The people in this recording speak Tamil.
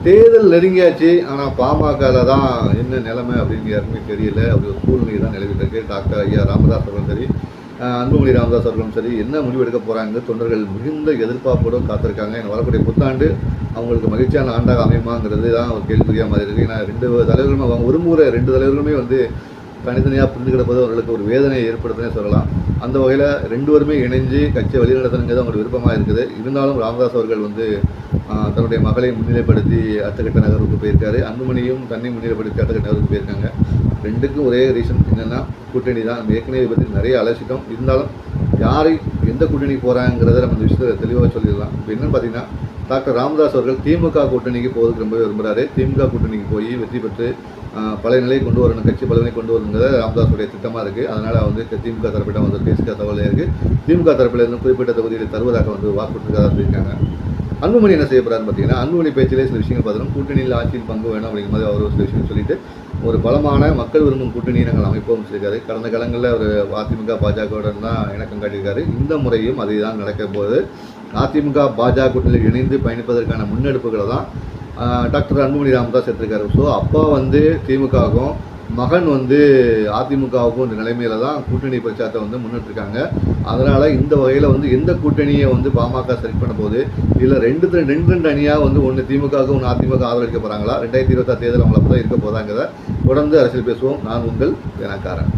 தேர்தல் நெருங்கியாச்சு. ஆனால் பாமகவில் தான் என்ன நிலைமை அப்படின்னு யாருக்குமே தெரியல. அப்படி ஒரு சூழ்நிலை தான் நிலவிட்டு இருக்கு. டாக்டர் ஐயா ராமதாஸ் அவர்களும் சரி, அன்புமணி ராமதாஸ் அவர்களும் சரி, என்ன முடிவு எடுக்க போகிறாங்க தொண்டர்கள் மிகுந்த எதிர்பார்ப்போடு காத்திருக்காங்க. எனக்கு வரக்கூடிய புத்தாண்டு அவங்களுக்கு மகிழ்ச்சியான ஆண்டாக அமையுமாங்கிறது தான் ஒரு கேள்விக்குறியாக மாதிரி இருக்குது. ஏன்னா 2 தலைவர்களுமே அவங்க விரும்புகிற 2 தலைவர்களுமே வந்து தனித்தனியாக பிரிந்து கிடப்பது அவர்களுக்கு ஒரு வேதனையை ஏற்படுத்துனே சொல்லலாம். அந்த வகையில் 2 பேருமே இணைஞ்சு கட்சியை வழிநடத்தணுங்கிறது அவங்களோட விருப்பமாக இருக்குது. இருந்தாலும் ராமதாஸ் அவர்கள் வந்து தன்னுடைய மகளை முன்னிலைப்படுத்தி அடுத்த கட்ட நகர்வுக்கு போயிருக்காரு. அன்புமணியும் தன்னை முன்னிலைப்படுத்தி அடுத்த கட்ட நகர்வுக்கு போயிருக்காங்க. 2க்கும் ஒரே ரீசன் என்னென்னா கூட்டணி தான். நம்ம ஏற்கனவே இதை பற்றி நிறைய அலசிட்டோம். இருந்தாலும் யாரை எந்த கூட்டணி போகிறாங்கிறத நம்ம இந்த விஷயத்தை தெளிவாக சொல்லிடலாம். இப்போ என்னென்னு பார்த்தீங்கன்னா, டாக்டர் ராமதாஸ் அவர்கள் திமுக கூட்டணிக்கு போவதுக்கு ரொம்பவே விரும்புகிறாரு. திமுக கூட்டணிக்கு போய் வெற்றி பெற்று பழைய நிலையை கொண்டு வரணும், கட்சி பலவனை கொண்டு வரணுங்கிறத ராமதாஸுடைய திட்டமாக இருக்குது. அதனால் வந்து திமுக தரப்பிடம் வந்து பேசுகிற தகவலே இருக்குது. திமுக தரப்பில் இருந்து குறிப்பிட்ட தொகுதியில் தருவதாக வந்து வாக்குறுதிக்காக சொல்லியிருக்காங்க. அன்புமணி என்ன செய்ய போகிறாருன்னு பார்த்தீங்கன்னா, அன்புமணி பேச்சிலே சில விஷயங்கள் பார்த்தோம். கூட்டணியில் ஆட்சியில் பங்கு வேணும் அப்படிங்கிற மாதிரி அவர் சில விஷயம் சொல்லிட்டு ஒரு பலமான மக்கள் விரும்பும் கூட்டணியை நாங்கள் அமைப்போம் சொல்லியிருக்காரு. கடந்த காலங்களில் அவர் அதிமுக பாஜகவுடன் தான் இணக்கம் காட்டியிருக்காரு. இந்த முறையும் அதே தான் நடக்க போகுது. அதிமுக பாஜக கூட்டணியில் இணைந்து பயணிப்பதற்கான முன்னெடுப்புகளை தான் டாக்டர் அன்புமணி ராமதாஸ் எடுத்திருக்காரு. ஸோ அப்பா வந்து திமுகவுக்கும் மகன் வந்து அதிமுகவுக்கும் இந்த நிலைமையில தான் கூட்டணி பிரச்சாரத்தை வந்து முன்னெடுத்திருக்காங்க. அதனால் இந்த வகையில் வந்து எந்த கூட்டணியை வந்து பாமக செலக்ட் பண்ண போது இல்லை ரெண்டு அணியாக வந்து ஒன்று திமுகவுக்கு ஒன்று அதிமுக ஆதரவளிக்க போகிறாங்களா, 2026 தேர்தல் அவங்கள அப்போ தான் இருக்க போதாங்கிறத தொடர்ந்து அரசியல் பேசுவோம். நான் உங்கள் வேணாக்காரன்.